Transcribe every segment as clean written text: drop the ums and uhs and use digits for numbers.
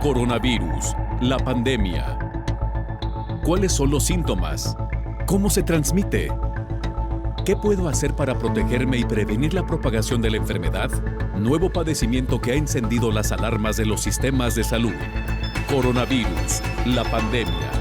Coronavirus, la pandemia. ¿Cuáles son los síntomas? ¿Cómo se transmite? ¿Qué puedo hacer para protegerme y prevenir la propagación de la enfermedad? Nuevo padecimiento que ha encendido las alarmas de los sistemas de salud. Coronavirus, la pandemia.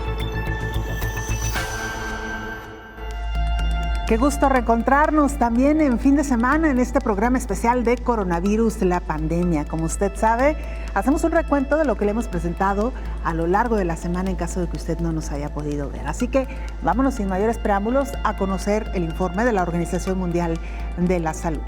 Qué gusto reencontrarnos también en fin de semana en este programa especial de Coronavirus, la pandemia. Como usted sabe, hacemos un recuento de lo que le hemos presentado a lo largo de la semana en caso de que usted no nos haya podido ver. Así que vámonos sin mayores preámbulos a conocer el informe de la Organización Mundial de la Salud.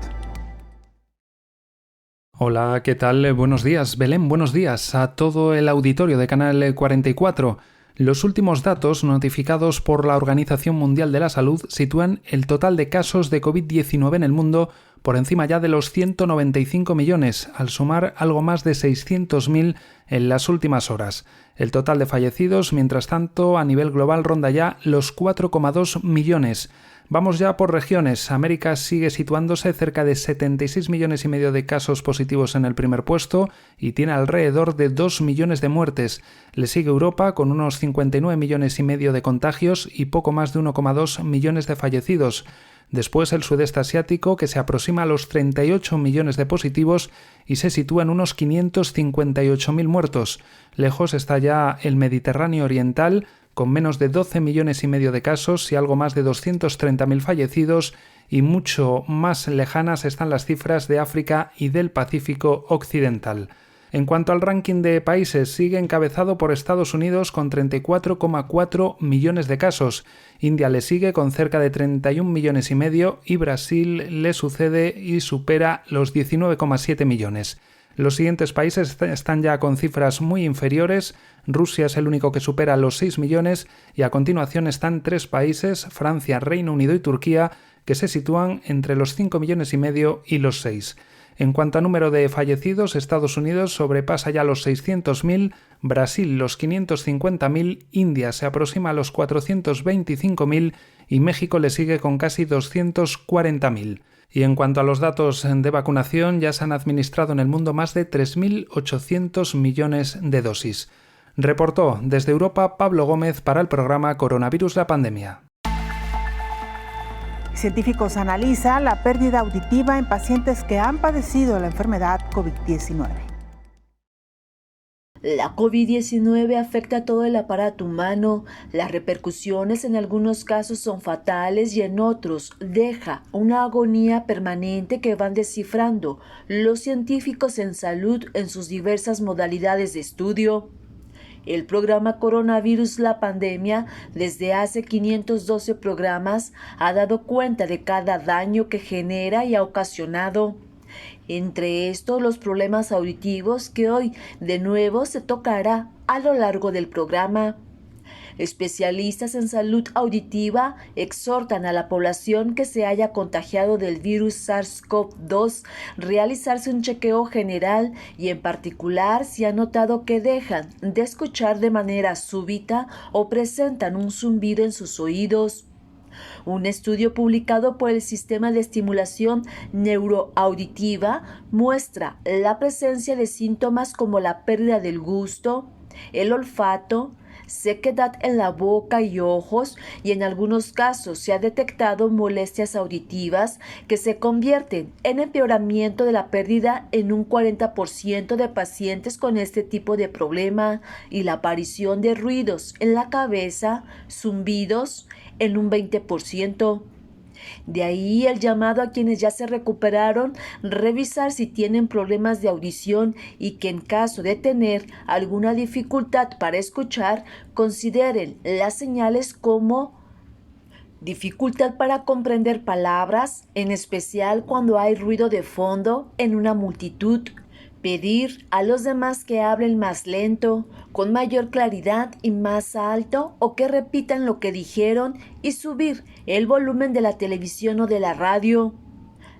Hola, ¿qué tal? Buenos días, Belén, buenos días a todo el auditorio de Canal 44. Los últimos datos notificados por la Organización Mundial de la Salud sitúan el total de casos de COVID-19 en el mundo por encima ya de los 195 millones, al sumar algo más de 600.000 en las últimas horas. El total de fallecidos, mientras tanto, a nivel global ronda ya los 4,2 millones. Vamos ya por regiones. América sigue situándose cerca de 76 millones y medio de casos positivos en el primer puesto y tiene alrededor de 2 millones de muertes. Le sigue Europa con unos 59 millones y medio de contagios y poco más de 1,2 millones de fallecidos. Después el sudeste asiático, que se aproxima a los 38 millones de positivos y se sitúa en unos 558.000 muertos. Lejos está ya el Mediterráneo oriental, con menos de 12 millones y medio de casos y algo más de 230.000 fallecidos, y mucho más lejanas están las cifras de África y del Pacífico occidental. En cuanto al ranking de países, sigue encabezado por Estados Unidos con 34,4 millones de casos. India le sigue con cerca de 31 millones y medio y Brasil le sucede y supera los 19,7 millones. Los siguientes países están ya con cifras muy inferiores. Rusia es el único que supera los 6 millones y a continuación están 3 países, Francia, Reino Unido y Turquía, que se sitúan entre los 5 millones y medio y los 6. En cuanto a número de fallecidos, Estados Unidos sobrepasa ya los 600.000, Brasil los 550.000, India se aproxima a los 425.000 y México le sigue con casi 240.000. Y en cuanto a los datos de vacunación, ya se han administrado en el mundo más de 3.800 millones de dosis. Reportó desde Europa Pablo Gómez para el programa Coronavirus la pandemia. Científicos analizan la pérdida auditiva en pacientes que han padecido la enfermedad COVID-19. La COVID-19 afecta a todo el aparato humano. Las repercusiones en algunos casos son fatales y en otros deja una agonía permanente que van descifrando los científicos en salud en sus diversas modalidades de estudio. El programa Coronavirus la pandemia, desde hace 512 programas, ha dado cuenta de cada daño que genera y ha ocasionado. Entre estos, los problemas auditivos que hoy de nuevo se tocará a lo largo del programa. Especialistas en salud auditiva exhortan a la población que se haya contagiado del virus SARS-CoV-2 realizarse un chequeo general y en particular si han notado que dejan de escuchar de manera súbita o presentan un zumbido en sus oídos. Un estudio publicado por el Sistema de Estimulación Neuroauditiva muestra la presencia de síntomas como la pérdida del gusto, el olfato, sequedad en la boca y ojos, y en algunos casos se ha detectado molestias auditivas que se convierten en empeoramiento de la pérdida en un 40% de pacientes con este tipo de problema, y la aparición de ruidos en la cabeza, zumbidos, en un 20%. De ahí el llamado a quienes ya se recuperaron, revisar si tienen problemas de audición y que en caso de tener alguna dificultad para escuchar, consideren las señales como dificultad para comprender palabras, en especial cuando hay ruido de fondo en una multitud. Pedir a los demás que hablen más lento, con mayor claridad y más alto, o que repitan lo que dijeron, y subir el volumen de la televisión o de la radio.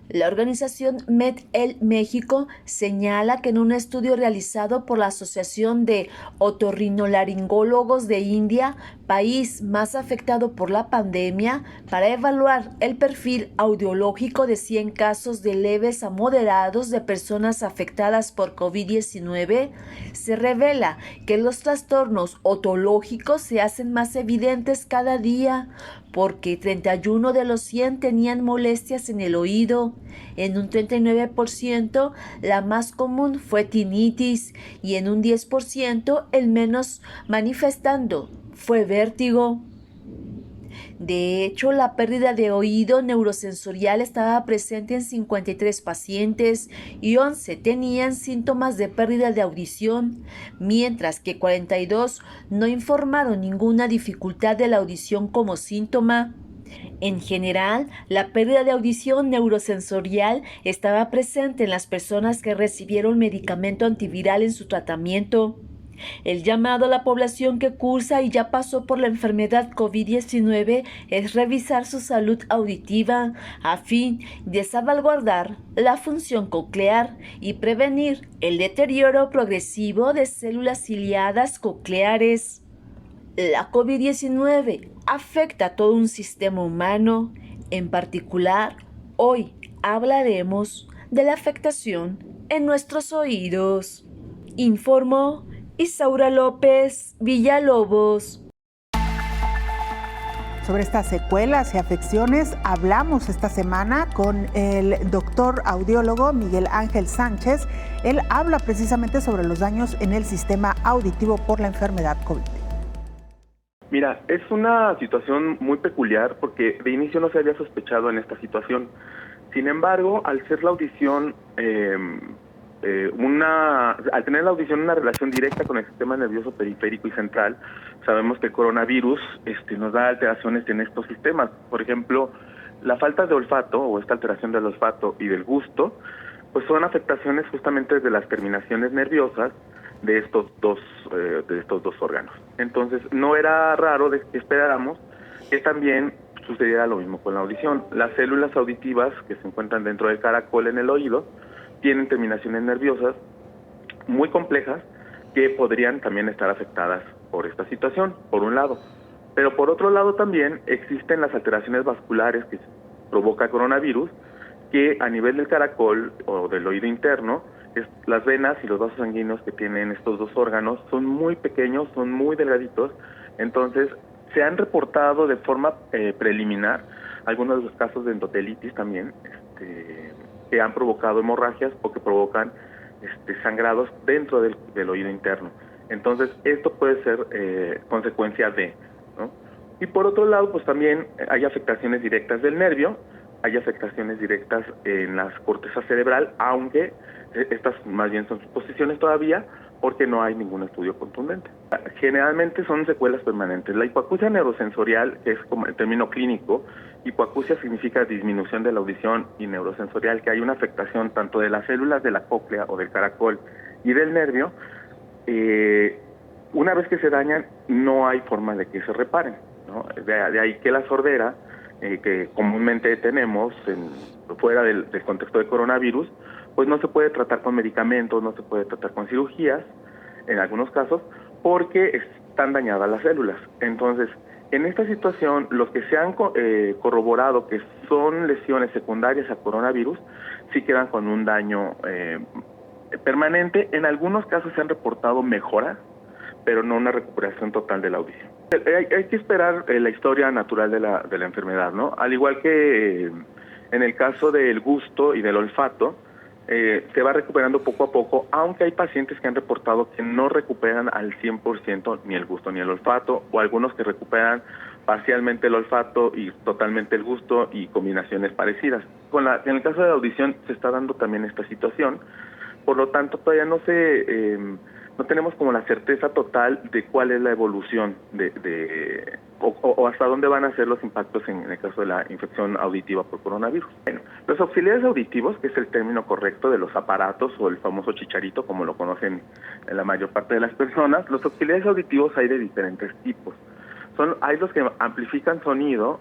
La organización MedEl México señala que en un estudio realizado por la Asociación de Otorrinolaringólogos de India, país más afectado por la pandemia, para evaluar el perfil audiológico de 100 casos de leves a moderados de personas afectadas por COVID-19, se revela que los trastornos otológicos se hacen más evidentes cada día, porque 31 de los 100 tenían molestias en el oído. En un 39%, la más común fue tinnitus, y en un 10%, el menos manifestando fue vértigo. De hecho, la pérdida de oído neurosensorial estaba presente en 53 pacientes y 11 tenían síntomas de pérdida de audición, mientras que 42 no informaron ninguna dificultad de la audición como síntoma. En general, la pérdida de audición neurosensorial estaba presente en las personas que recibieron medicamento antiviral en su tratamiento. El llamado a la población que cursa y ya pasó por la enfermedad COVID-19 es revisar su salud auditiva a fin de salvaguardar la función coclear y prevenir el deterioro progresivo de células ciliadas cocleares. La COVID-19 afecta a todo un sistema humano. En particular, hoy hablaremos de la afectación en nuestros oídos. Informó Isaura López Villalobos. Sobre estas secuelas y afecciones hablamos esta semana con el doctor audiólogo Miguel Ángel Sánchez. Él habla precisamente sobre los daños en el sistema auditivo por la enfermedad COVID. Mira, es una situación muy peculiar porque de inicio no se había sospechado en esta situación. Sin embargo, al ser la audición al tener la audición una relación directa con el sistema nervioso periférico y central, sabemos que el coronavirus nos da alteraciones en estos sistemas. Por ejemplo, la falta de olfato o esta alteración del olfato y del gusto, pues son afectaciones justamente de las terminaciones nerviosas de estos dos órganos. Entonces, no era raro que esperáramos que también sucediera lo mismo con la audición. Las células auditivas que se encuentran dentro del caracol en el oído tienen terminaciones nerviosas muy complejas que podrían también estar afectadas por esta situación, por un lado. Pero por otro lado también existen las alteraciones vasculares que provoca el coronavirus, que a nivel del caracol o del oído interno, las venas y los vasos sanguíneos que tienen estos dos órganos son muy pequeños, son muy delgaditos. Entonces se han reportado de forma preliminar algunos de los casos de endotelitis también, que han provocado hemorragias o que provocan sangrados dentro del oído interno. Entonces, esto puede ser consecuencia de, ¿no? Y por otro lado, pues también hay afectaciones directas del nervio, hay afectaciones directas en la corteza cerebral, aunque estas más bien son suposiciones todavía, porque no hay ningún estudio contundente. Generalmente son secuelas permanentes. La hipoacusia neurosensorial, que es como el término clínico, hipoacusia significa disminución de la audición, y neurosensorial, que hay una afectación tanto de las células de la cóclea o del caracol y del nervio. Una vez que se dañan, no hay forma de que se reparen, ¿no? De ahí que la sordera, que comúnmente tenemos fuera del contexto de coronavirus, pues no se puede tratar con medicamentos, no se puede tratar con cirugías, en algunos casos, porque están dañadas las células. Entonces, en esta situación, los que se han corroborado que son lesiones secundarias a coronavirus, sí quedan con un daño permanente. En algunos casos se han reportado mejoras, pero no una recuperación total de la audición. Hay que esperar la historia natural de la enfermedad, ¿no? Al igual que en el caso del gusto y del olfato, se va recuperando poco a poco, aunque hay pacientes que han reportado que no recuperan al 100% ni el gusto ni el olfato, o algunos que recuperan parcialmente el olfato y totalmente el gusto y combinaciones parecidas. En el caso de la audición se está dando también esta situación, por lo tanto todavía no tenemos como la certeza total de cuál es la evolución o hasta dónde van a ser los impactos en el caso de la infección auditiva por coronavirus. Bueno, los auxiliares auditivos, que es el término correcto de los aparatos o el famoso chicharito, como lo conocen la mayor parte de las personas, los auxiliares auditivos hay de diferentes tipos. Hay los que amplifican sonido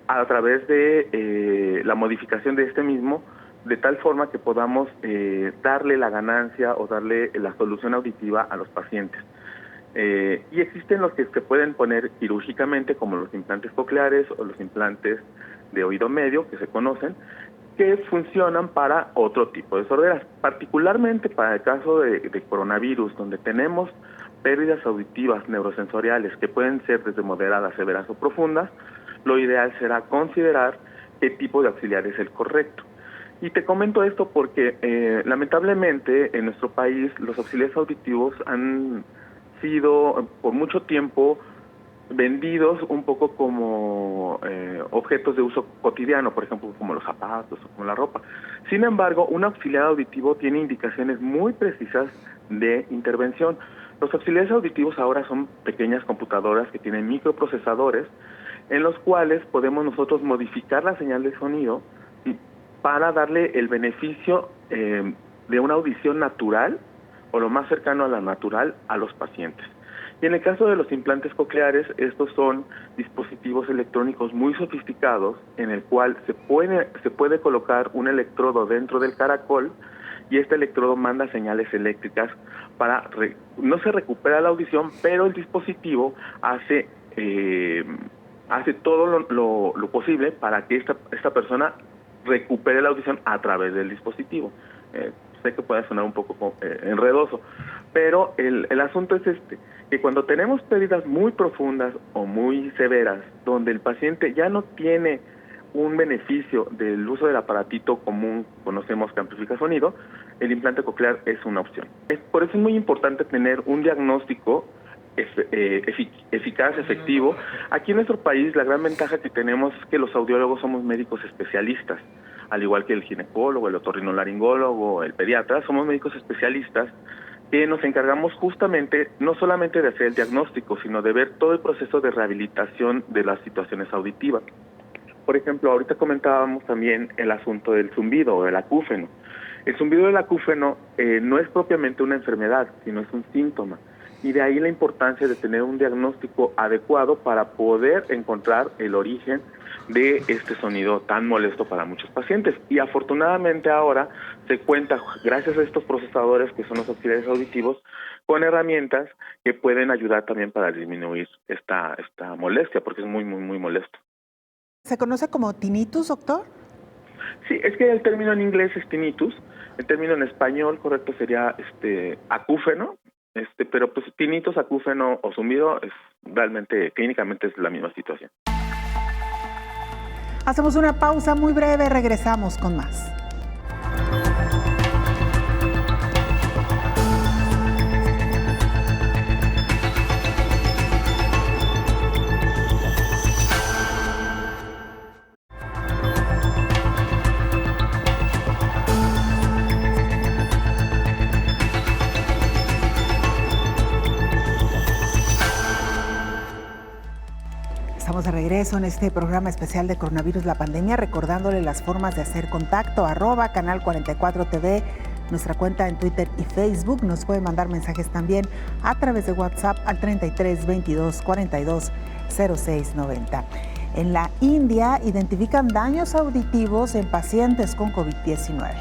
a través de la modificación de este mismo, de tal forma que podamos darle la ganancia o darle la solución auditiva a los pacientes. Y existen los que se pueden poner quirúrgicamente, como los implantes cocleares o los implantes de oído medio, que se conocen, que funcionan para otro tipo de sorderas, particularmente para el caso de coronavirus, donde tenemos pérdidas auditivas neurosensoriales que pueden ser desde moderadas, severas o profundas. Lo ideal será considerar qué tipo de auxiliar es el correcto. Y te comento esto porque lamentablemente en nuestro país los auxiliares auditivos han sido por mucho tiempo vendidos un poco como objetos de uso cotidiano, por ejemplo, como los zapatos o como la ropa. Sin embargo, un auxiliar auditivo tiene indicaciones muy precisas de intervención. Los auxiliares auditivos ahora son pequeñas computadoras que tienen microprocesadores en los cuales podemos nosotros modificar la señal de sonido para darle el beneficio de una audición natural o lo más cercano a la natural a los pacientes. Y en el caso de los implantes cocleares, estos son dispositivos electrónicos muy sofisticados en el cual se puede colocar un electrodo dentro del caracol y este electrodo manda señales eléctricas para no se recupera la audición, pero el dispositivo hace todo lo posible para que esta persona recupere la audición a través del dispositivo. Sé que puede sonar un poco enredoso, pero el asunto es que cuando tenemos pérdidas muy profundas o muy severas, donde el paciente ya no tiene un beneficio del uso del aparatito común, conocemos que amplifica sonido, el implante coclear es una opción. Por eso es muy importante tener un diagnóstico eficaz, efectivo. Aquí en nuestro país la gran ventaja que tenemos es que los audiólogos somos médicos especialistas, al igual que el ginecólogo, el otorrinolaringólogo, el pediatra, somos médicos especialistas que nos encargamos justamente no solamente de hacer el diagnóstico, sino de ver todo el proceso de rehabilitación de las situaciones auditivas. Por ejemplo, ahorita comentábamos también el asunto del zumbido o del acúfeno. El zumbido del acúfeno no es propiamente una enfermedad, sino es un síntoma. Y de ahí la importancia de tener un diagnóstico adecuado para poder encontrar el origen de este sonido tan molesto para muchos pacientes. Y afortunadamente ahora se cuenta, gracias a estos procesadores que son los auxiliares auditivos, con herramientas que pueden ayudar también para disminuir esta molestia, porque es muy, muy, muy molesto. ¿Se conoce como tinnitus, doctor? Sí, es que el término en inglés es tinnitus, el término en español correcto sería acúfeno, pero pues tinnitus, acúfeno o zumbido es realmente, clínicamente es la misma situación. Hacemos una pausa muy breve, regresamos con más. Estamos de regreso en este programa especial de Coronavirus, la pandemia, recordándole las formas de hacer contacto, @Canal 44 TV, nuestra cuenta en Twitter y Facebook. Nos puede mandar mensajes también a través de WhatsApp al 33 22 42 06 90. En la India identifican daños auditivos en pacientes con COVID-19.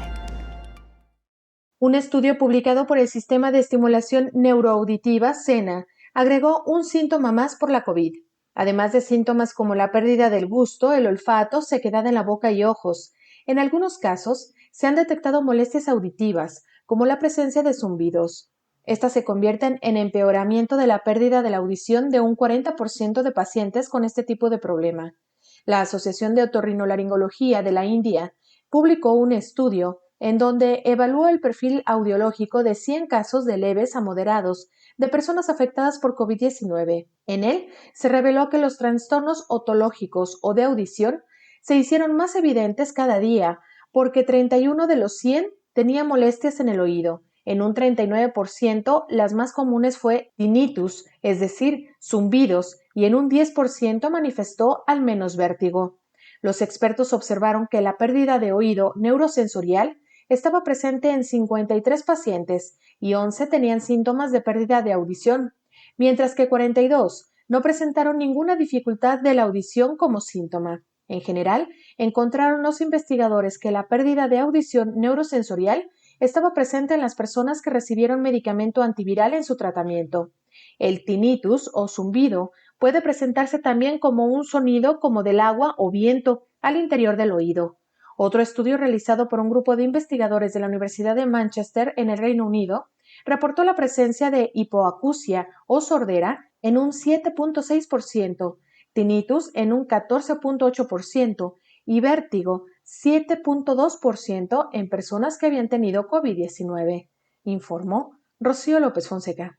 Un estudio publicado por el Sistema de Estimulación Neuroauditiva, SENA, agregó un síntoma más por la COVID. Además de síntomas como la pérdida del gusto, el olfato, sequedad en la boca y ojos. En algunos casos, se han detectado molestias auditivas, como la presencia de zumbidos. Estas se convierten en empeoramiento de la pérdida de la audición de un 40% de pacientes con este tipo de problema. La Asociación de Otorrinolaringología de la India publicó un estudio en donde evaluó el perfil audiológico de 100 casos de leves a moderados de personas afectadas por COVID-19. En él se reveló que los trastornos otológicos o de audición se hicieron más evidentes cada día porque 31 de los 100 tenían molestias en el oído. En un 39% las más comunes fue tinnitus, es decir, zumbidos, y en un 10% manifestó al menos vértigo. Los expertos observaron que la pérdida de oído neurosensorial estaba presente en 53 pacientes y 11 tenían síntomas de pérdida de audición, mientras que 42 no presentaron ninguna dificultad de la audición como síntoma. En general, encontraron los investigadores que la pérdida de audición neurosensorial estaba presente en las personas que recibieron medicamento antiviral en su tratamiento. El tinnitus o zumbido puede presentarse también como un sonido como del agua o viento al interior del oído. Otro estudio realizado por un grupo de investigadores de la Universidad de Manchester en el Reino Unido reportó la presencia de hipoacusia o sordera en un 7.6%, tinnitus en un 14.8% y vértigo 7.2% en personas que habían tenido COVID-19, informó Rocío López Fonseca.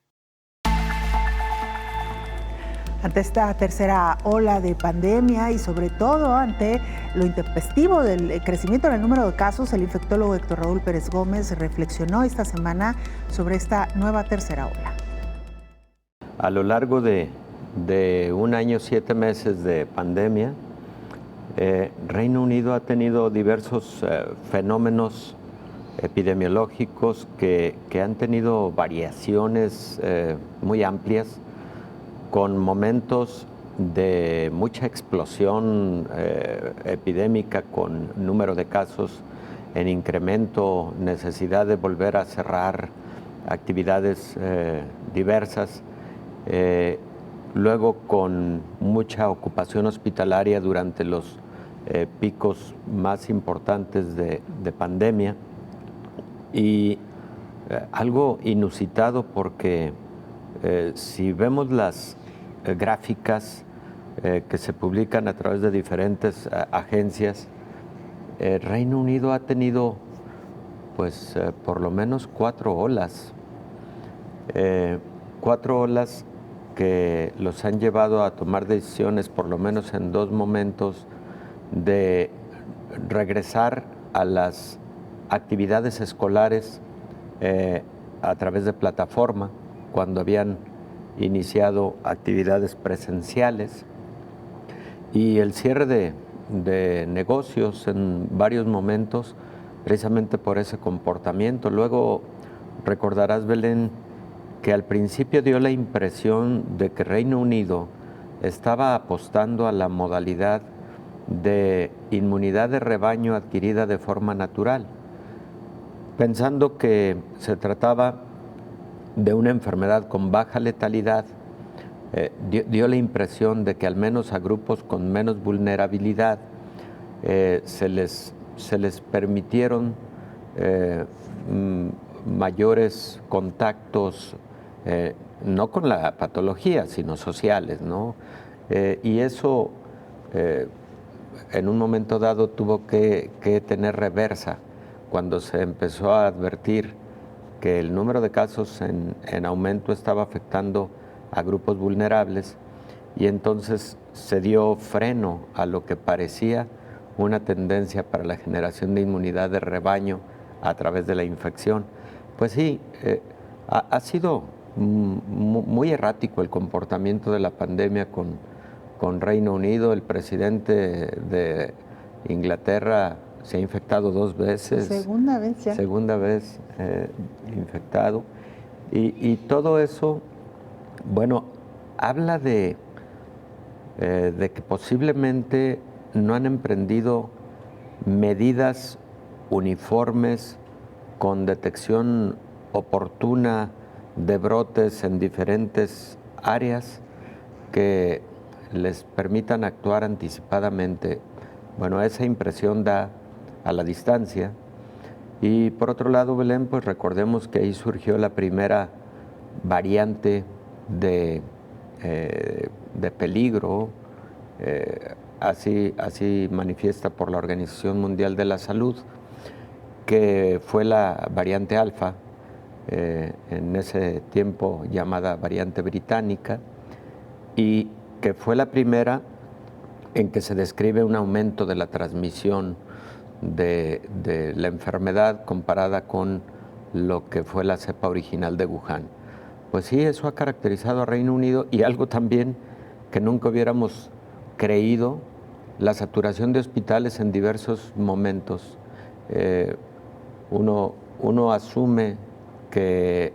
Ante esta tercera ola de pandemia y sobre todo ante lo intempestivo del crecimiento en el número de casos, el infectólogo Héctor Raúl Pérez Gómez reflexionó esta semana sobre esta nueva tercera ola. A lo largo de 1 año, 7 meses de pandemia, Reino Unido ha tenido diversos fenómenos epidemiológicos que han tenido variaciones muy amplias, con momentos de mucha explosión epidémica, con número de casos en incremento, necesidad de volver a cerrar actividades diversas, luego con mucha ocupación hospitalaria durante los picos más importantes de pandemia, y algo inusitado porque si vemos las gráficas que se publican a través de diferentes agencias, Reino Unido ha tenido pues por lo menos 4 olas, 4 olas que los han llevado a tomar decisiones, por lo menos en 2 momentos, de regresar a las actividades escolares a través de plataforma, cuando habían iniciado actividades presenciales, y el cierre de negocios en varios momentos, precisamente por ese comportamiento. Luego recordarás, Belén, que al principio dio la impresión de que Reino Unido estaba apostando a la modalidad de inmunidad de rebaño adquirida de forma natural, pensando que se trataba de una enfermedad con baja letalidad. Dio la impresión de que al menos a grupos con menos vulnerabilidad se les permitieron mayores contactos, no con la patología, sino sociales, ¿no? Y eso en un momento dado tuvo que tener reversa cuando se empezó a advertir que el número de casos en aumento estaba afectando a grupos vulnerables, y entonces se dio freno a lo que parecía una tendencia para la generación de inmunidad de rebaño a través de la infección. Pues sí, ha sido muy errático el comportamiento de la pandemia con Reino Unido. El presidente de Inglaterra se ha infectado 2 veces. Segunda vez ya. Segunda vez infectado. Y todo eso, bueno, habla de que posiblemente no han emprendido medidas uniformes con detección oportuna de brotes en diferentes áreas que les permitan actuar anticipadamente. Bueno, esa impresión da a la distancia. Y por otro lado, Belén, pues recordemos que ahí surgió la primera variante de peligro, así manifiesta por la Organización Mundial de la Salud, que fue la variante alfa, en ese tiempo llamada variante británica, y que fue la primera en que se describe un aumento de la transmisión de la enfermedad comparada con lo que fue la cepa original de Wuhan. Pues sí, eso ha caracterizado a Reino Unido, y algo también que nunca hubiéramos creído, la saturación de hospitales en diversos momentos. Uno asume que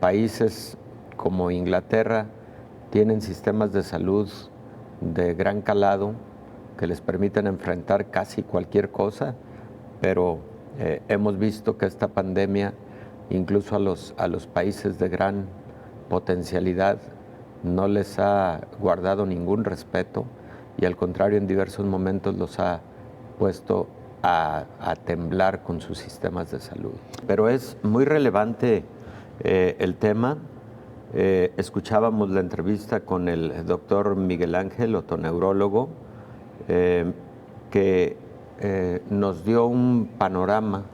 países como Inglaterra tienen sistemas de salud de gran calado que les permiten enfrentar casi cualquier cosa, pero hemos visto que esta pandemia, incluso a los países de gran potencialidad no les ha guardado ningún respeto y al contrario en diversos momentos los ha puesto a temblar con sus sistemas de salud. Pero es muy relevante el tema. Escuchábamos la entrevista con el doctor Miguel Ángel, otoneurólogo, que nos dio un panorama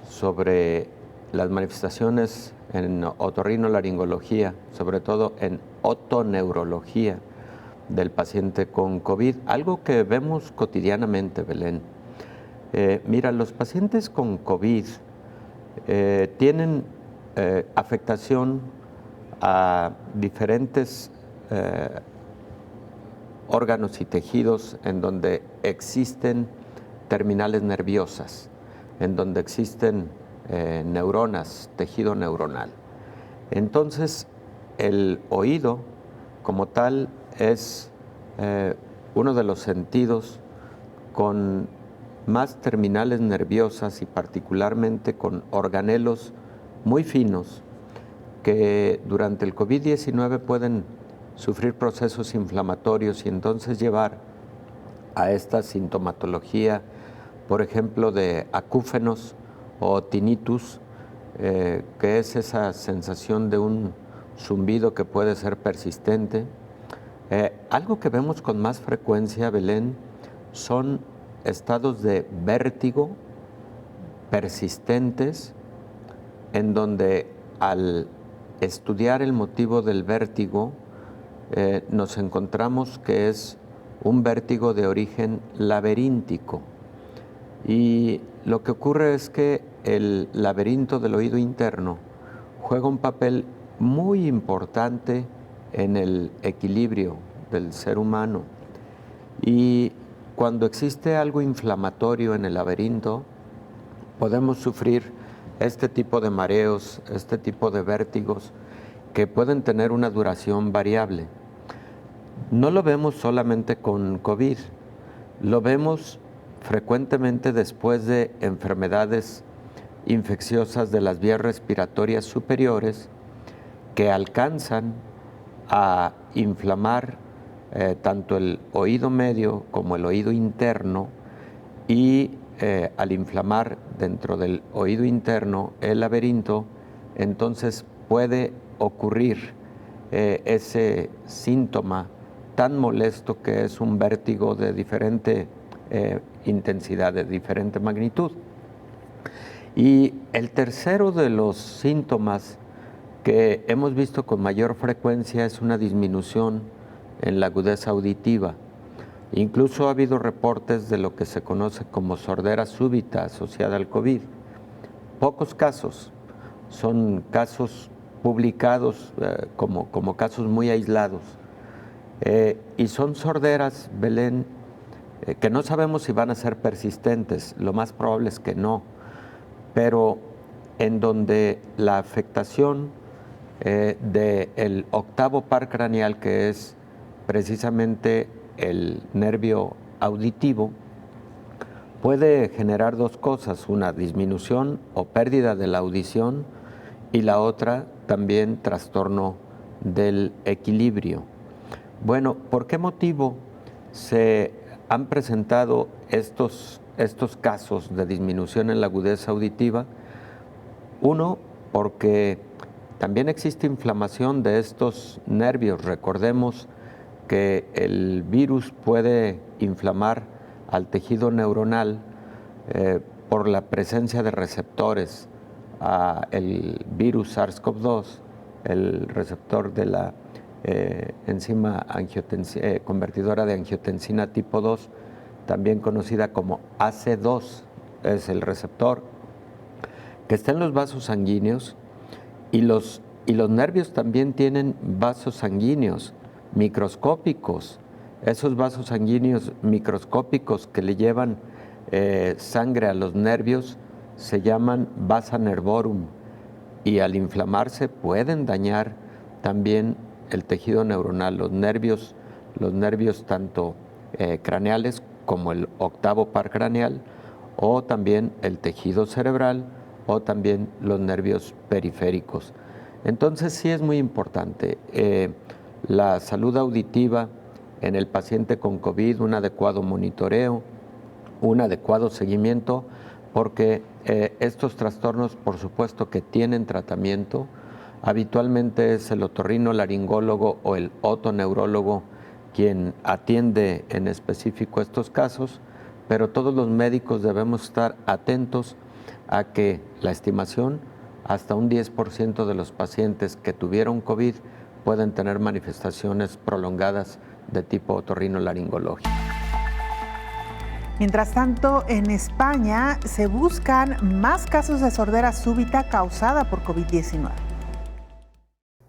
sobre las manifestaciones en otorrinolaringología, sobre todo en otoneurología del paciente con COVID, algo que vemos cotidianamente, Belén. Mira, los pacientes con COVID tienen afectación a diferentes órganos y tejidos en donde existen terminales nerviosas, en donde existen neuronas, tejido neuronal. Entonces, el oído como tal es uno de los sentidos con más terminales nerviosas y particularmente con organelos muy finos que durante el COVID-19 pueden sufrir procesos inflamatorios y entonces llevar a esta sintomatología, por ejemplo, de acúfenos o tinnitus, que es esa sensación de un zumbido que puede ser persistente. Algo que vemos con más frecuencia, Belén, son estados de vértigo persistentes, en donde al estudiar el motivo del vértigo, nos encontramos que es un vértigo de origen laberíntico. Y lo que ocurre es que el laberinto del oído interno juega un papel muy importante en el equilibrio del ser humano. Y cuando existe algo inflamatorio en el laberinto, podemos sufrir este tipo de mareos, este tipo de vértigos que pueden tener una duración variable. No lo vemos solamente con COVID, lo vemos frecuentemente después de enfermedades infecciosas de las vías respiratorias superiores que alcanzan a inflamar tanto el oído medio como el oído interno y al inflamar dentro del oído interno el laberinto, entonces puede ocurrir ese síntoma tan molesto que es un vértigo de diferente intensidad, de diferente magnitud. Y el tercero de los síntomas que hemos visto con mayor frecuencia es una disminución en la agudeza auditiva. Incluso ha habido reportes de lo que se conoce como sordera súbita asociada al COVID. Pocos casos, son casos publicados como casos muy aislados. Y son sorderas, Belén, que no sabemos si van a ser persistentes, lo más probable es que no, pero en donde la afectación del octavo par craneal, que es precisamente el nervio auditivo, puede generar dos cosas, una disminución o pérdida de la audición y la otra también trastorno del equilibrio. Bueno, ¿por qué motivo se han presentado estos casos de disminución en la agudeza auditiva? Uno, porque también existe inflamación de estos nervios. Recordemos que el virus puede inflamar al tejido neuronal por la presencia de receptores. El virus SARS-CoV-2, el receptor de la enzima convertidora de angiotensina tipo 2, también conocida como AC2, es el receptor que está en los vasos sanguíneos, y los nervios también tienen vasos sanguíneos microscópicos. Esos vasos sanguíneos microscópicos que le llevan sangre a los nervios se llaman vasa nervorum, y al inflamarse pueden dañar también el tejido neuronal, los nervios tanto craneales como el octavo par craneal, o también el tejido cerebral, o también los nervios periféricos. Entonces sí es muy importante la salud auditiva en el paciente con COVID, un adecuado monitoreo, un adecuado seguimiento, porque estos trastornos, por supuesto que tienen tratamiento. Habitualmente es el otorrinolaringólogo o el otoneurólogo quien atiende en específico estos casos, pero todos los médicos debemos estar atentos a que la estimación, hasta un 10% de los pacientes que tuvieron COVID pueden tener manifestaciones prolongadas de tipo otorrinolaringológico. Mientras tanto, en España se buscan más casos de sordera súbita causada por COVID-19.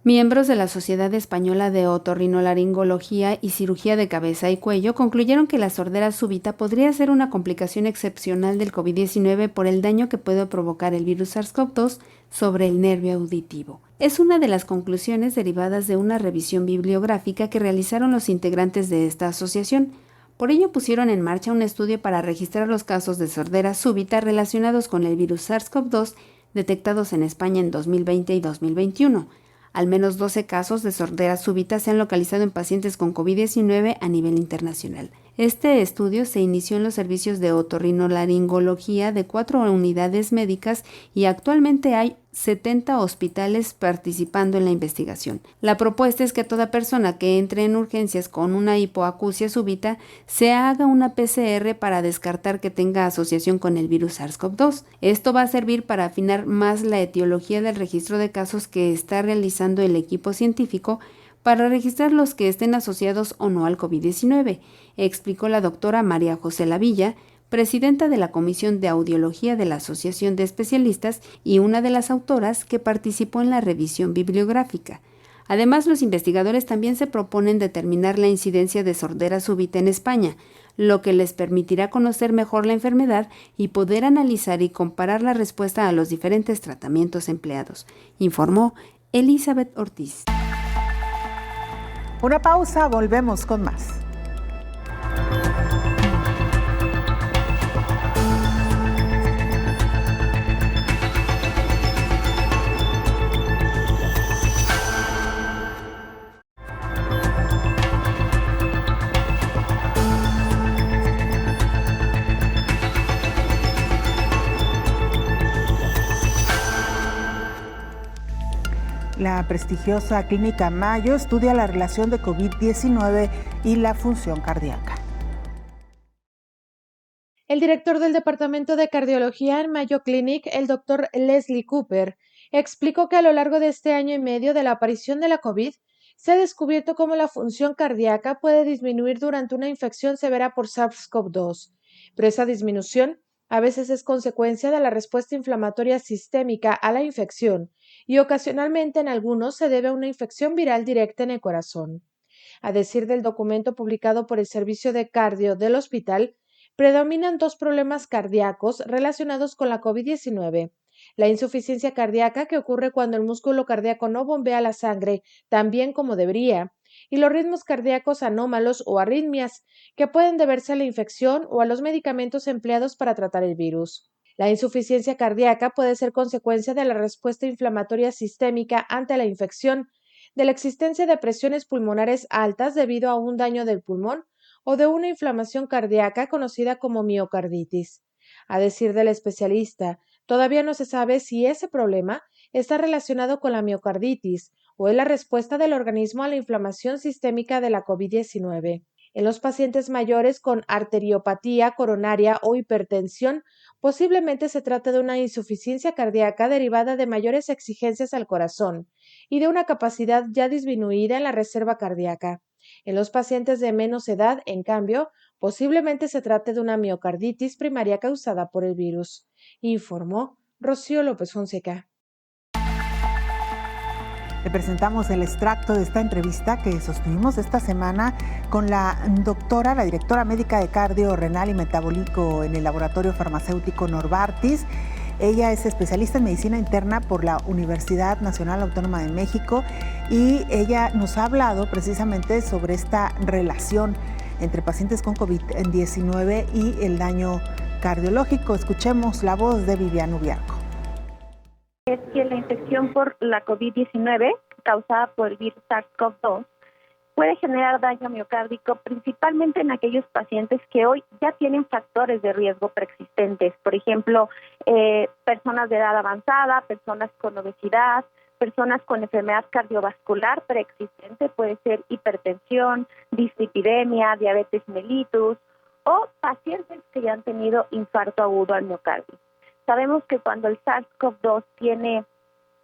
Miembros de la Sociedad Española de Otorrinolaringología y Cirugía de Cabeza y Cuello concluyeron que la sordera súbita podría ser una complicación excepcional del COVID-19 por el daño que puede provocar el virus SARS-CoV-2 sobre el nervio auditivo. Es una de las conclusiones derivadas de una revisión bibliográfica que realizaron los integrantes de esta asociación. Por ello pusieron en marcha un estudio para registrar los casos de sordera súbita relacionados con el virus SARS-CoV-2 detectados en España en 2020 y 2021. Al menos 12 casos de sordera súbita se han localizado en pacientes con COVID-19 a nivel internacional. Este estudio se inició en los servicios de otorrinolaringología de 4 unidades médicas y actualmente hay 70 hospitales participando en la investigación. La propuesta es que toda persona que entre en urgencias con una hipoacusia súbita se haga una PCR para descartar que tenga asociación con el virus SARS-CoV-2. Esto va a servir para afinar más la etiología del registro de casos que está realizando el equipo científico para registrar los que estén asociados o no al COVID-19, explicó la doctora María José Lavilla, presidenta de la Comisión de Audiología de la Asociación de Especialistas y una de las autoras que participó en la revisión bibliográfica. Además, los investigadores también se proponen determinar la incidencia de sordera súbita en España, lo que les permitirá conocer mejor la enfermedad y poder analizar y comparar la respuesta a los diferentes tratamientos empleados, informó Elizabeth Ortiz. Una pausa, volvemos con más. La prestigiosa Clínica Mayo estudia la relación de COVID-19 y la función cardíaca. El director del Departamento de Cardiología en Mayo Clinic, el doctor Leslie Cooper, explicó que a lo largo de este año y medio de la aparición de la COVID, se ha descubierto cómo la función cardíaca puede disminuir durante una infección severa por SARS-CoV-2, pero esa disminución a veces es consecuencia de la respuesta inflamatoria sistémica a la infección y ocasionalmente en algunos se debe a una infección viral directa en el corazón. A decir del documento publicado por el Servicio de Cardio del hospital, predominan 2 problemas cardíacos relacionados con la COVID-19. La insuficiencia cardíaca, que ocurre cuando el músculo cardíaco no bombea la sangre tan bien como debería, y los ritmos cardíacos anómalos o arritmias, que pueden deberse a la infección o a los medicamentos empleados para tratar el virus. La insuficiencia cardíaca puede ser consecuencia de la respuesta inflamatoria sistémica ante la infección, de la existencia de presiones pulmonares altas debido a un daño del pulmón o de una inflamación cardíaca conocida como miocarditis. A decir del especialista, todavía no se sabe si ese problema está relacionado con la miocarditis o es la respuesta del organismo a la inflamación sistémica de la COVID-19. En los pacientes mayores con arteriopatía coronaria o hipertensión, posiblemente se trata de una insuficiencia cardíaca derivada de mayores exigencias al corazón y de una capacidad ya disminuida en la reserva cardíaca. En los pacientes de menos edad, en cambio, posiblemente se trate de una miocarditis primaria causada por el virus, informó Rocío López Fonseca. Le presentamos el extracto de esta entrevista que sostuvimos esta semana con la directora médica de cardio renal y metabólico en el laboratorio farmacéutico Novartis. Ella es especialista en medicina interna por la Universidad Nacional Autónoma de México y ella nos ha hablado precisamente sobre esta relación entre pacientes con COVID-19 y el daño cardiológico. Escuchemos la voz de Viviana Ubiarco. Es que la infección por la COVID-19 causada por el virus SARS-CoV-2 puede generar daño miocárdico principalmente en aquellos pacientes que hoy ya tienen factores de riesgo preexistentes, por ejemplo, personas de edad avanzada, personas con obesidad, personas con enfermedad cardiovascular preexistente, puede ser hipertensión, dislipidemia, diabetes mellitus, o pacientes que ya han tenido infarto agudo al miocardio. Sabemos que cuando el SARS-CoV-2 tiene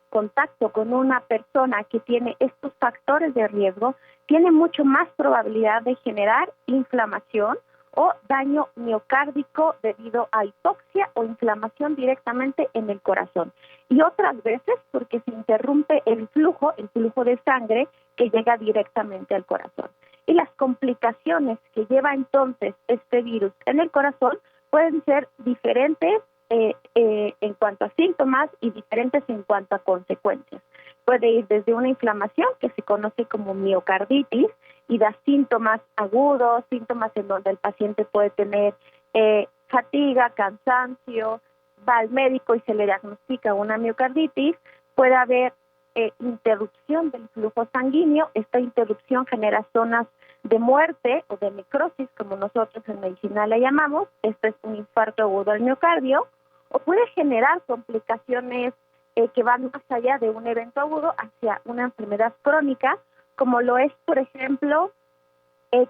contacto con una persona que tiene estos factores de riesgo, tiene mucho más probabilidad de generar inflamación o daño miocárdico debido a hipoxia o inflamación directamente en el corazón. Y otras veces porque se interrumpe el flujo de sangre que llega directamente al corazón. Y las complicaciones que lleva entonces este virus en el corazón pueden ser diferentes en cuanto a síntomas y diferentes en cuanto a consecuencias. Puede ir desde una inflamación que se conoce como miocarditis y da síntomas agudos, síntomas en donde el paciente puede tener fatiga, cansancio, va al médico y se le diagnostica una miocarditis. Puede haber interrupción del flujo sanguíneo. Esta interrupción genera zonas de muerte o de necrosis, como nosotros en medicina la llamamos. Este es un infarto agudo al miocardio, o puede generar complicaciones que van más allá de un evento agudo hacia una enfermedad crónica, como lo es, por ejemplo,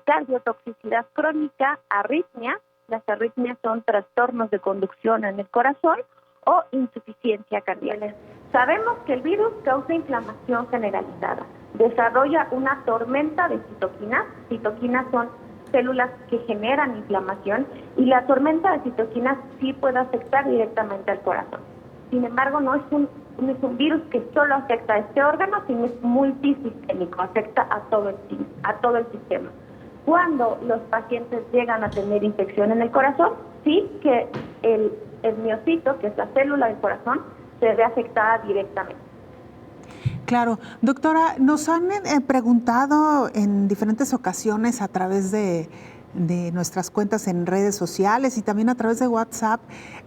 cardiotoxicidad crónica, arritmia. Las arritmias son trastornos de conducción en el corazón, o insuficiencia cardíaca. Sabemos que el virus causa inflamación generalizada, desarrolla una tormenta de citoquinas. Citoquinas son células que generan inflamación, y la tormenta de citoquinas sí puede afectar directamente al corazón. Sin embargo, no es un virus que solo afecta a este órgano, sino es multisistémico, afecta a todo el sistema. Cuando los pacientes llegan a tener infección en el corazón, sí que el miocito, que es la célula del corazón, se ve afectada directamente. Claro. Doctora, nos han preguntado en diferentes ocasiones a través de nuestras cuentas en redes sociales y también a través de WhatsApp,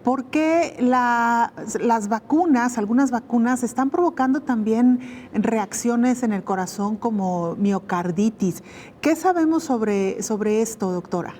por qué las vacunas, algunas vacunas, están provocando también reacciones en el corazón como miocarditis. ¿Qué sabemos sobre esto, doctora?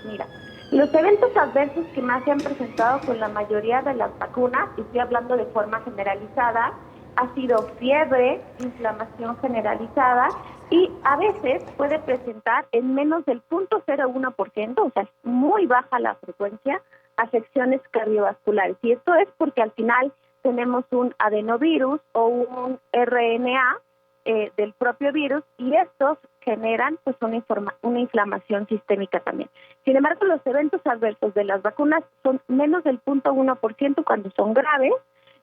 Mira, los eventos adversos que más se han presentado con la mayoría de las vacunas, y estoy hablando de forma generalizada, ha sido fiebre, inflamación generalizada, y a veces puede presentar en menos del 0.01%, o sea, es muy baja la frecuencia, afecciones cardiovasculares. Y esto es porque al final tenemos un adenovirus o un RNA del propio virus, y estos generan pues una inflamación sistémica también. Sin embargo, los eventos adversos de las vacunas son menos del 0.1% cuando son graves,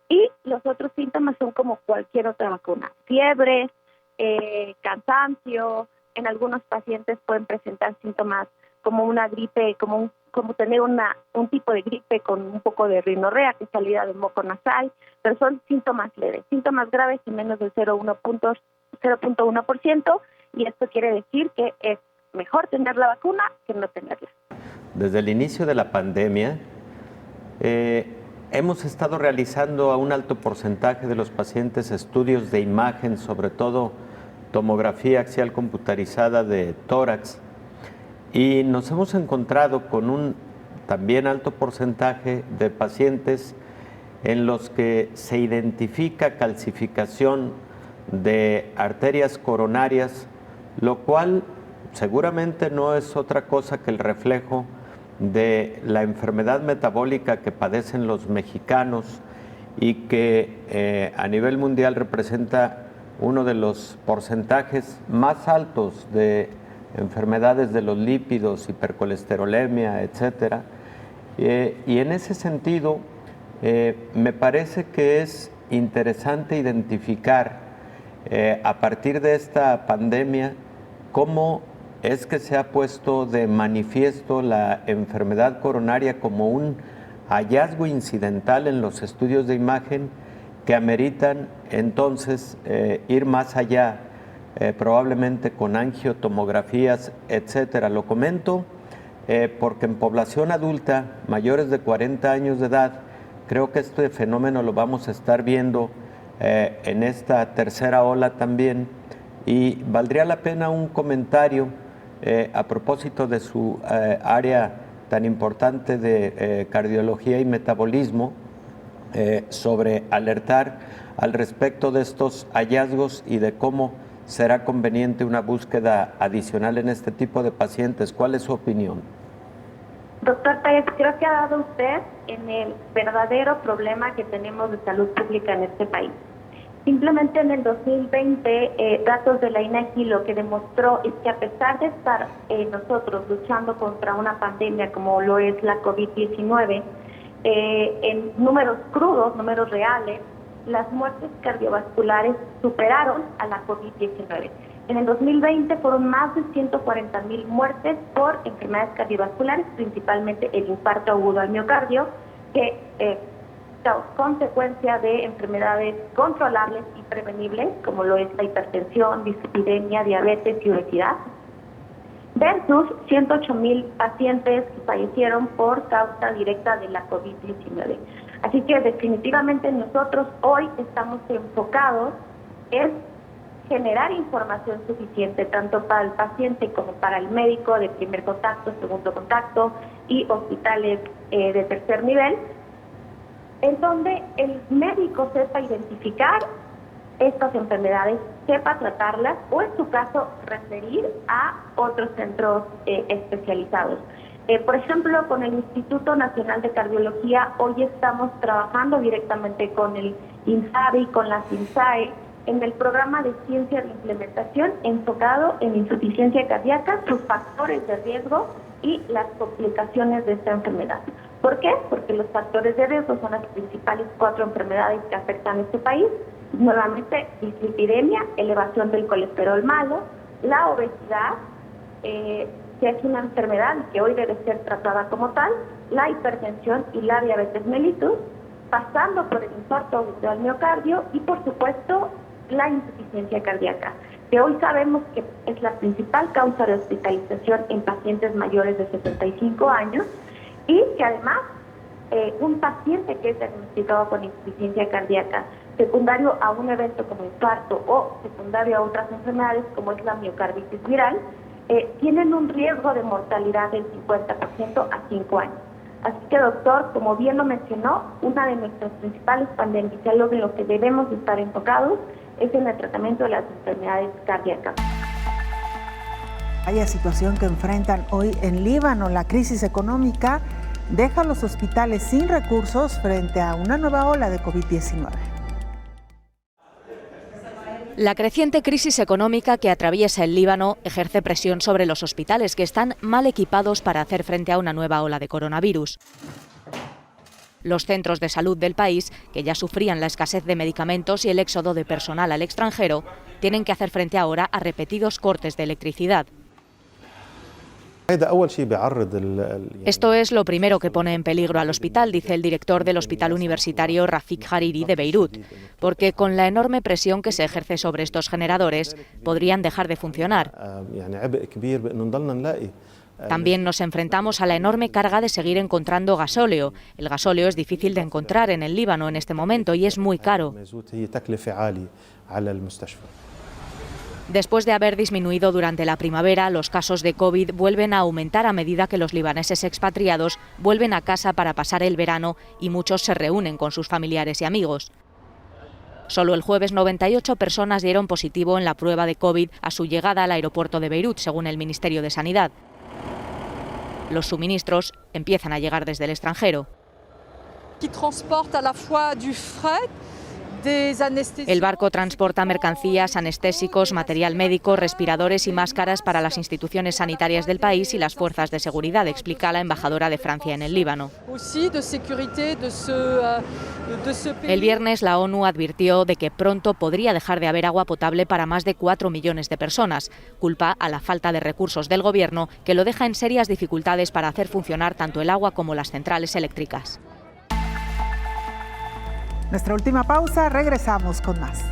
y los otros síntomas son como cualquier otra vacuna: fiebre, cansancio. En algunos pacientes pueden presentar síntomas como una gripe, como tener un tipo de gripe con un poco de rinorrea, que es salida de moco nasal, pero son síntomas leves. Síntomas graves y menos del 0.1%, y esto quiere decir que es mejor tener la vacuna que no tenerla. Desde el inicio de la pandemia, hemos estado realizando a un alto porcentaje de los pacientes estudios de imagen, sobre todo tomografía axial computarizada de tórax, y nos hemos encontrado con un también alto porcentaje de pacientes en los que se identifica calcificación de arterias coronarias, lo cual seguramente no es otra cosa que el reflejo de la enfermedad metabólica que padecen los mexicanos, y que a nivel mundial representa uno de los porcentajes más altos de enfermedades de los lípidos, hipercolesterolemia, etcétera. Y en ese sentido, me parece que es interesante identificar a partir de esta pandemia cómo es que se ha puesto de manifiesto la enfermedad coronaria como un hallazgo incidental en los estudios de imagen que ameritan entonces ir más allá, probablemente con angiotomografías, etcétera. Lo comento porque en población adulta, mayores de 40 años de edad, creo que este fenómeno lo vamos a estar viendo en esta tercera ola también. Y valdría la pena un comentario a propósito de su área tan importante de cardiología y metabolismo, sobre alertar al respecto de estos hallazgos y de cómo será conveniente una búsqueda adicional en este tipo de pacientes. ¿Cuál es su opinión? Doctor Pérez, creo que ha dado usted en el verdadero problema que tenemos de salud pública en este país. Simplemente en el 2020, datos de la INEGI lo que demostró es que a pesar de estar nosotros luchando contra una pandemia como lo es la COVID-19, en números crudos, números reales, las muertes cardiovasculares superaron a la COVID-19. En el 2020 fueron más de 140,000 muertes por enfermedades cardiovasculares, principalmente el infarto agudo al miocardio, que consecuencia de enfermedades controlables y prevenibles, como lo es la hipertensión, dislipidemia, diabetes y obesidad, versus 108,000 pacientes que fallecieron por causa directa de la COVID-19. Así que definitivamente nosotros hoy estamos enfocados en generar información suficiente tanto para el paciente como para el médico de primer contacto, segundo contacto y hospitales de tercer nivel, en donde el médico sepa identificar estas enfermedades, sepa tratarlas o en su caso referir a otros centros especializados. Por ejemplo, con el Instituto Nacional de Cardiología, hoy estamos trabajando directamente con el INSABI, con la CINSAE, en el programa de ciencia de implementación enfocado en insuficiencia cardíaca, sus factores de riesgo y las complicaciones de esta enfermedad. ¿Por qué? Porque los factores de riesgo son las principales 4 enfermedades que afectan a este país. Nuevamente, dislipidemia, elevación del colesterol malo, la obesidad, que es una enfermedad que hoy debe ser tratada como tal, la hipertensión y la diabetes mellitus, pasando por el infarto agudo al miocardio y, por supuesto, la insuficiencia cardíaca, que hoy sabemos que es la principal causa de hospitalización en pacientes mayores de 75 años y que además un paciente que es diagnosticado con insuficiencia cardíaca secundario a un evento como infarto o secundario a otras enfermedades como es la miocarditis viral, tienen un riesgo de mortalidad del 50% a 5 años. Así que, doctor, como bien lo mencionó, una de nuestras principales pandemias, algo en lo que debemos estar enfocados, es en el tratamiento de las enfermedades cardíacas. Vaya situación que enfrentan hoy en Líbano. La crisis económica deja a los hospitales sin recursos frente a una nueva ola de COVID-19. La creciente crisis económica que atraviesa el Líbano ejerce presión sobre los hospitales, que están mal equipados para hacer frente a una nueva ola de coronavirus. Los centros de salud del país, que ya sufrían la escasez de medicamentos y el éxodo de personal al extranjero, tienen que hacer frente ahora a repetidos cortes de electricidad. Esto es lo primero que pone en peligro al hospital, dice el director del Hospital Universitario Rafik Hariri de Beirut, porque con la enorme presión que se ejerce sobre estos generadores, podrían dejar de funcionar. También nos enfrentamos a la enorme carga de seguir encontrando gasóleo. El gasóleo es difícil de encontrar en el Líbano en este momento y es muy caro. Después de haber disminuido durante la primavera, los casos de COVID vuelven a aumentar a medida que los libaneses expatriados vuelven a casa para pasar el verano y muchos se reúnen con sus familiares y amigos. Solo el jueves 98 personas dieron positivo en la prueba de COVID a su llegada al aeropuerto de Beirut, según el Ministerio de Sanidad. Los suministros empiezan a llegar desde el extranjero. El barco transporta mercancías, anestésicos, material médico, respiradores y máscaras para las instituciones sanitarias del país y las fuerzas de seguridad, explica la embajadora de Francia en el Líbano. El viernes la ONU advirtió de que pronto podría dejar de haber agua potable para más de 4 millones de personas. Culpa a la falta de recursos del gobierno, que lo deja en serias dificultades para hacer funcionar tanto el agua como las centrales eléctricas. Nuestra última pausa, regresamos con más.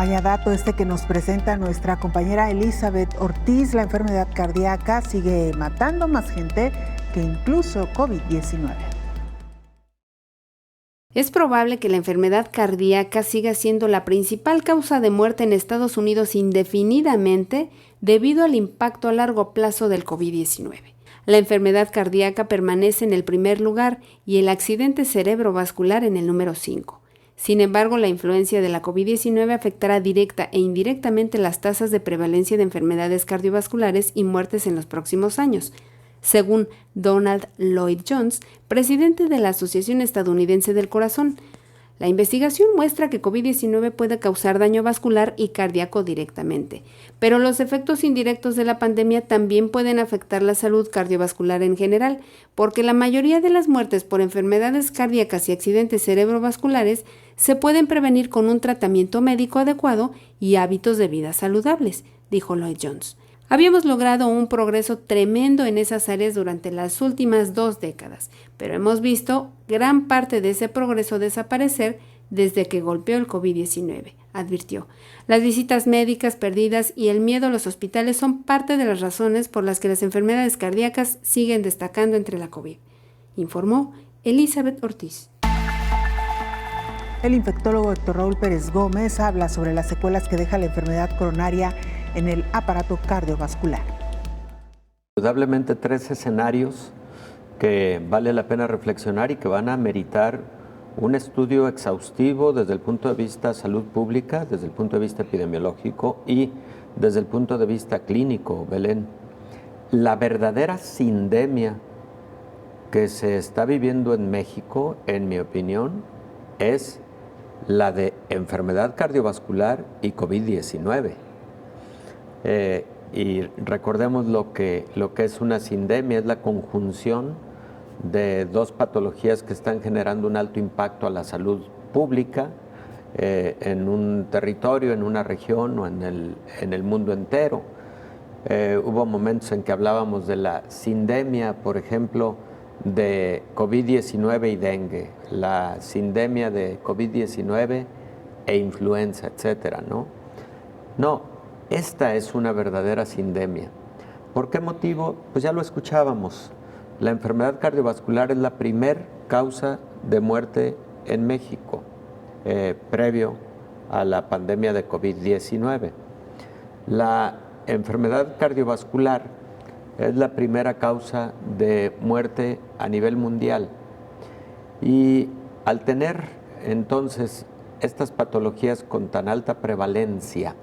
Vaya dato que nos presenta nuestra compañera Elizabeth Ortiz. La enfermedad cardíaca sigue matando más gente que incluso COVID-19. Es probable que la enfermedad cardíaca siga siendo la principal causa de muerte en Estados Unidos indefinidamente debido al impacto a largo plazo del COVID-19. La enfermedad cardíaca permanece en el primer lugar y el accidente cerebrovascular en el número 5. Sin embargo, la influencia de la COVID-19 afectará directa e indirectamente las tasas de prevalencia de enfermedades cardiovasculares y muertes en los próximos años, según Donald Lloyd Jones, presidente de la Asociación Estadounidense del Corazón. La investigación muestra que COVID-19 puede causar daño vascular y cardíaco directamente, pero los efectos indirectos de la pandemia también pueden afectar la salud cardiovascular en general, porque la mayoría de las muertes por enfermedades cardíacas y accidentes cerebrovasculares se pueden prevenir con un tratamiento médico adecuado y hábitos de vida saludables, dijo Lloyd Jones. Habíamos logrado un progreso tremendo en esas áreas durante las últimas 2 décadas, pero hemos visto gran parte de ese progreso desaparecer desde que golpeó el COVID-19, advirtió. Las visitas médicas perdidas y el miedo a los hospitales son parte de las razones por las que las enfermedades cardíacas siguen destacando entre la COVID, informó Elizabeth Ortiz. El infectólogo Héctor Raúl Pérez Gómez habla sobre las secuelas que deja la enfermedad coronaria en el aparato cardiovascular. Indudablemente 3 escenarios que vale la pena reflexionar y que van a meritar un estudio exhaustivo desde el punto de vista salud pública, desde el punto de vista epidemiológico y desde el punto de vista clínico, Belén. La verdadera sindemia que se está viviendo en México, en mi opinión, es la de enfermedad cardiovascular y COVID-19. Y recordemos lo que es una sindemia, es la conjunción de 2 patologías que están generando un alto impacto a la salud pública en un territorio, en una región o en el mundo entero. Hubo momentos en que hablábamos de la sindemia, por ejemplo, de COVID-19 y dengue, la sindemia de COVID-19 e influenza, etcétera, ¿no? No. Esta es una verdadera sindemia. ¿Por qué motivo? Pues ya lo escuchábamos. La enfermedad cardiovascular es la primer causa de muerte en México, previo a la pandemia de COVID-19. La enfermedad cardiovascular es la primera causa de muerte a nivel mundial. Y al tener entonces estas patologías con tan alta prevalencia,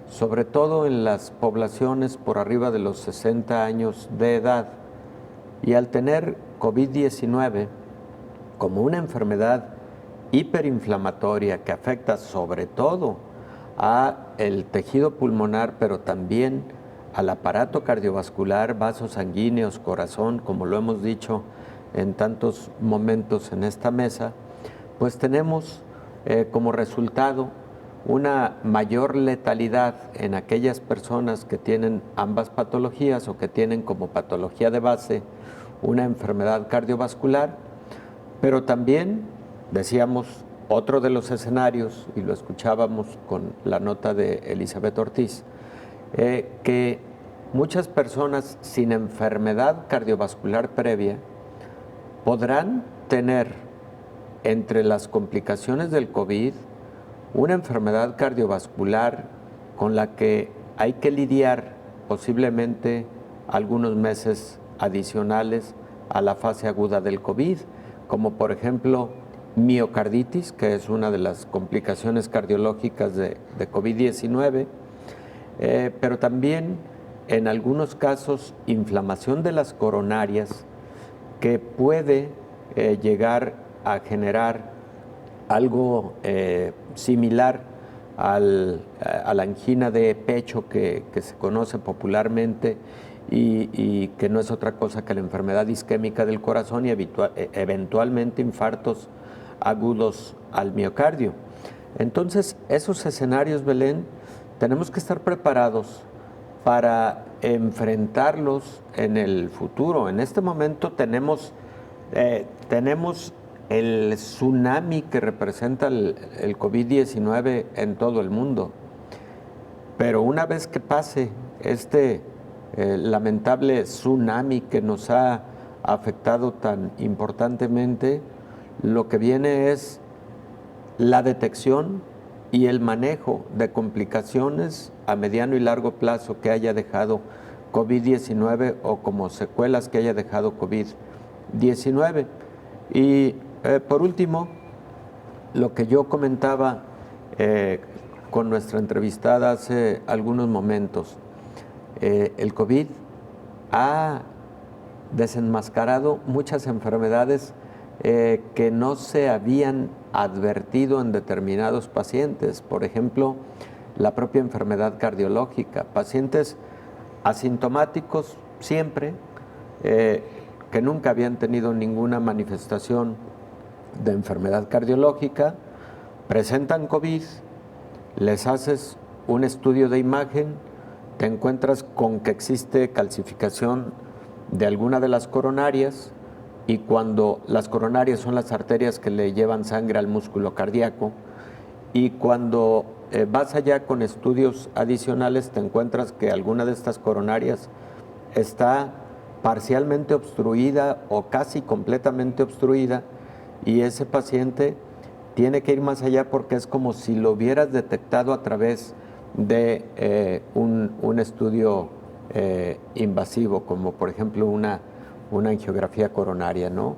sobre todo en las poblaciones por arriba de los 60 años de edad, y al tener COVID-19 como una enfermedad hiperinflamatoria que afecta sobre todo al tejido pulmonar, pero también al aparato cardiovascular, vasos sanguíneos, corazón, como lo hemos dicho en tantos momentos en esta mesa, pues tenemos como resultado una mayor letalidad en aquellas personas que tienen ambas patologías o que tienen como patología de base una enfermedad cardiovascular, pero también, decíamos, otro de los escenarios, y lo escuchábamos con la nota de Elizabeth Ortiz, que muchas personas sin enfermedad cardiovascular previa podrán tener entre las complicaciones del COVID una enfermedad cardiovascular con la que hay que lidiar posiblemente algunos meses adicionales a la fase aguda del COVID, como por ejemplo miocarditis, que es una de las complicaciones cardiológicas de COVID-19, pero también en algunos casos inflamación de las coronarias que puede llegar a generar algo similar a la angina de pecho que se conoce popularmente y que no es otra cosa que la enfermedad isquémica del corazón y eventualmente infartos agudos al miocardio. Entonces, esos escenarios, Belén, tenemos que estar preparados para enfrentarlos en el futuro. En este momento tenemos el tsunami que representa el COVID-19 en todo el mundo. pero una vez que pase este lamentable tsunami que nos ha afectado tan importantemente, lo que viene es la detección y el manejo de complicaciones a mediano y largo plazo que haya dejado COVID-19 o como secuelas que haya dejado COVID-19. Y por último, lo que yo comentaba con nuestra entrevistada hace algunos momentos, el COVID ha desenmascarado muchas enfermedades que no se habían advertido en determinados pacientes. Por ejemplo, la propia enfermedad cardiológica. Pacientes asintomáticos siempre, que nunca habían tenido ninguna manifestación de enfermedad cardiológica, presentan COVID, les haces un estudio de imagen, te encuentras con que existe calcificación de alguna de las coronarias, y cuando las coronarias son las arterias que le llevan sangre al músculo cardíaco, y cuando vas allá con estudios adicionales te encuentras que alguna de estas coronarias está parcialmente obstruida o casi completamente obstruida, y ese paciente tiene que ir más allá porque es como si lo hubieras detectado a través de un estudio invasivo, como por ejemplo una angiografía coronaria, ¿no?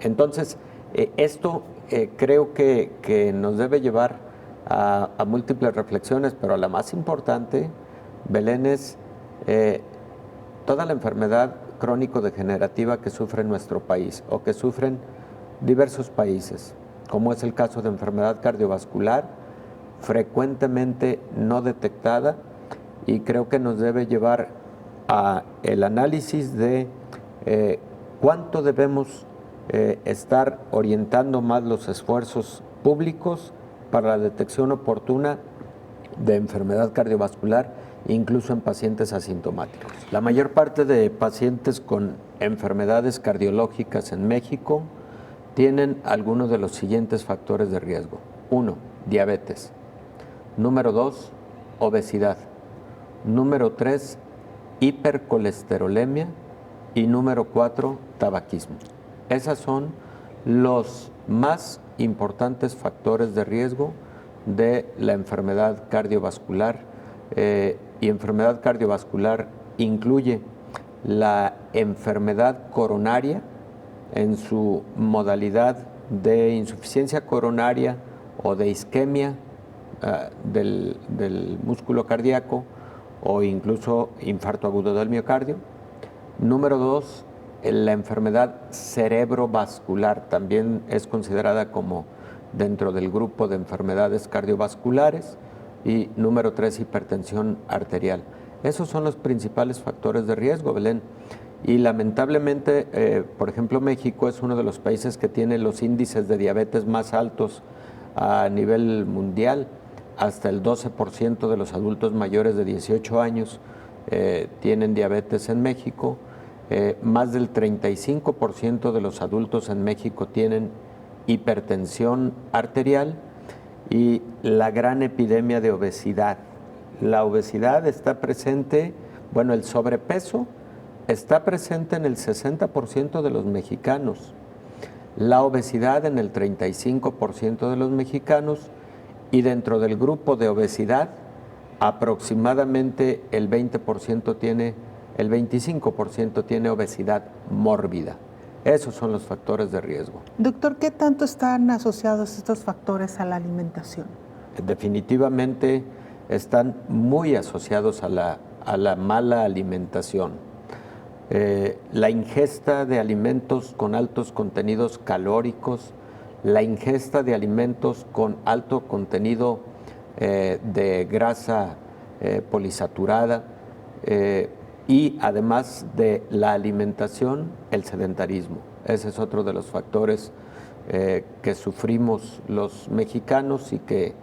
Entonces, esto creo que nos debe llevar a múltiples reflexiones, pero la más importante, Belén, es toda la enfermedad crónico-degenerativa que sufre nuestro país o que sufren diversos países, como es el caso de enfermedad cardiovascular, frecuentemente no detectada, y creo que nos debe llevar a el análisis de cuánto debemos estar orientando más los esfuerzos públicos para la detección oportuna de enfermedad cardiovascular, incluso en pacientes asintomáticos. La mayor parte de pacientes con enfermedades cardiológicas en México tienen algunos de los siguientes factores de riesgo. 1, diabetes. Número 2, obesidad. Número 3, hipercolesterolemia. Y número 4, tabaquismo. Esos son los más importantes factores de riesgo de la enfermedad cardiovascular. Y enfermedad cardiovascular incluye la enfermedad coronaria en su modalidad de insuficiencia coronaria o de isquemia del músculo cardíaco o incluso infarto agudo del miocardio. Número 2, la enfermedad cerebrovascular también es considerada como dentro del grupo de enfermedades cardiovasculares. Y número 3, hipertensión arterial. Esos son los principales factores de riesgo, Belén. Y lamentablemente, por ejemplo, México es uno de los países que tiene los índices de diabetes más altos a nivel mundial. Hasta el 12% de los adultos mayores de 18 años tienen diabetes en México. Más del 35% de los adultos en México tienen hipertensión arterial. Y la gran epidemia de obesidad. La obesidad está presente, bueno, el sobrepeso está presente en el 60% de los mexicanos, la obesidad en el 35% de los mexicanos, y dentro del grupo de obesidad aproximadamente el 25% tiene obesidad mórbida. Esos son los factores de riesgo. Doctor, ¿qué tanto están asociados estos factores a la alimentación? Definitivamente están muy asociados a la mala alimentación. La ingesta de alimentos con altos contenidos calóricos, la ingesta de alimentos con alto contenido de grasa polisaturada, y además de la alimentación, el sedentarismo. Ese es otro de los factores que sufrimos los mexicanos y que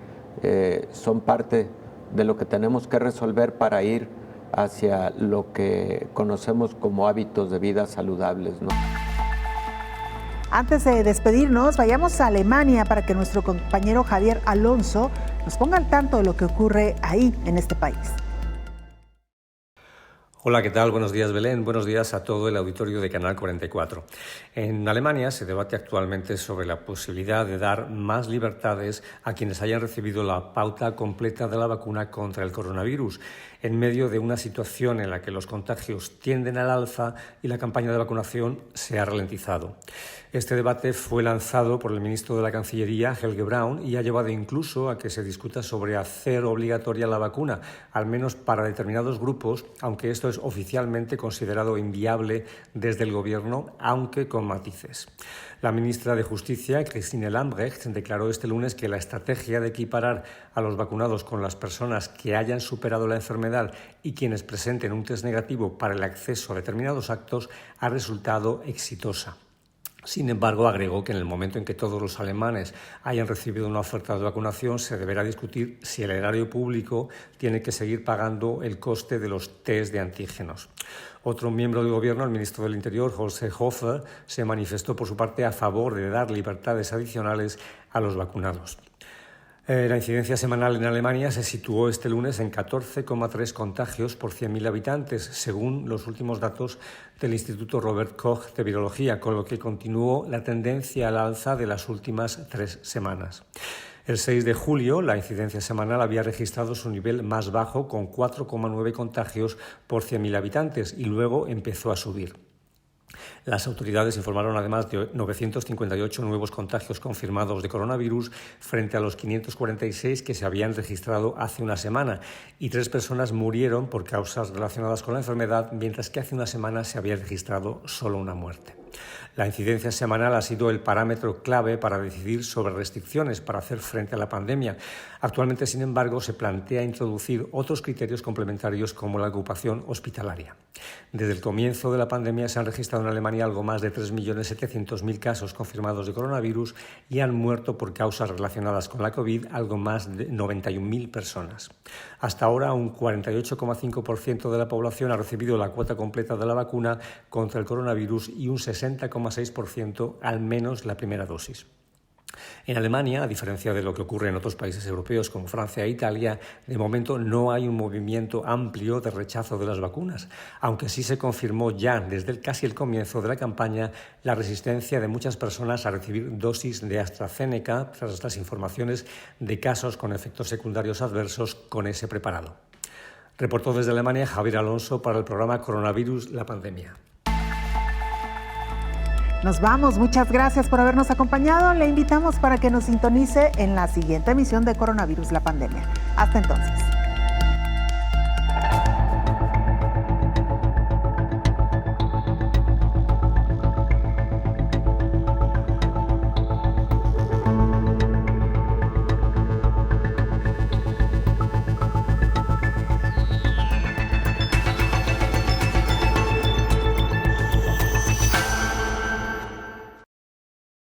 son parte de lo que tenemos que resolver para ir hacia lo que conocemos como hábitos de vida saludables, ¿no? Antes de despedirnos, vayamos a Alemania para que nuestro compañero Javier Alonso nos ponga al tanto de lo que ocurre ahí, en este país. Hola, ¿qué tal? Buenos días, Belén. Buenos días a todo el auditorio de Canal 44. En Alemania se debate actualmente sobre la posibilidad de dar más libertades a quienes hayan recibido la pauta completa de la vacuna contra el coronavirus, en medio de una situación en la que los contagios tienden al alza y la campaña de vacunación se ha ralentizado. Este debate fue lanzado por el ministro de la Cancillería, Helge Braun, y ha llevado incluso a que se discuta sobre hacer obligatoria la vacuna, al menos para determinados grupos, aunque esto es oficialmente considerado inviable desde el Gobierno, aunque con matices. La ministra de Justicia, Christine Lambrecht, declaró este lunes que la estrategia de equiparar a los vacunados con las personas que hayan superado la enfermedad y quienes presenten un test negativo para el acceso a determinados actos ha resultado exitosa. Sin embargo, agregó que en el momento en que todos los alemanes hayan recibido una oferta de vacunación, se deberá discutir si el erario público tiene que seguir pagando el coste de los test de antígenos. Otro miembro del Gobierno, el ministro del Interior, Horst Seehofer, se manifestó por su parte a favor de dar libertades adicionales a los vacunados. La incidencia semanal en Alemania se situó este lunes en 14,3 contagios por 100.000 habitantes, según los últimos datos del Instituto Robert Koch de Virología, con lo que continuó la tendencia al alza de las últimas 3 semanas. El 6 de julio, la incidencia semanal había registrado su nivel más bajo, con 4,9 contagios por 100.000 habitantes, y luego empezó a subir. Las autoridades informaron además de 958 nuevos contagios confirmados de coronavirus frente a los 546 que se habían registrado hace una semana, y 3 personas murieron por causas relacionadas con la enfermedad, mientras que hace una semana se había registrado solo una muerte. La incidencia semanal ha sido el parámetro clave para decidir sobre restricciones para hacer frente a la pandemia. Actualmente, sin embargo, se plantea introducir otros criterios complementarios como la ocupación hospitalaria. Desde el comienzo de la pandemia se han registrado en Alemania algo más de 3.700.000 casos confirmados de coronavirus y han muerto por causas relacionadas con la COVID algo más de 91.000 personas. Hasta ahora, un 48,5% de la población ha recibido la cuota completa de la vacuna contra el coronavirus y un 60,6% al menos la primera dosis. En Alemania, a diferencia de lo que ocurre en otros países europeos como Francia e Italia, de momento no hay un movimiento amplio de rechazo de las vacunas, aunque sí se confirmó ya desde casi el comienzo de la campaña la resistencia de muchas personas a recibir dosis de AstraZeneca tras las informaciones de casos con efectos secundarios adversos con ese preparado. Reportó desde Alemania Javier Alonso para el programa Coronavirus, la pandemia. Nos vamos, muchas gracias por habernos acompañado. Le invitamos para que nos sintonice en la siguiente emisión de Coronavirus, la pandemia. Hasta entonces.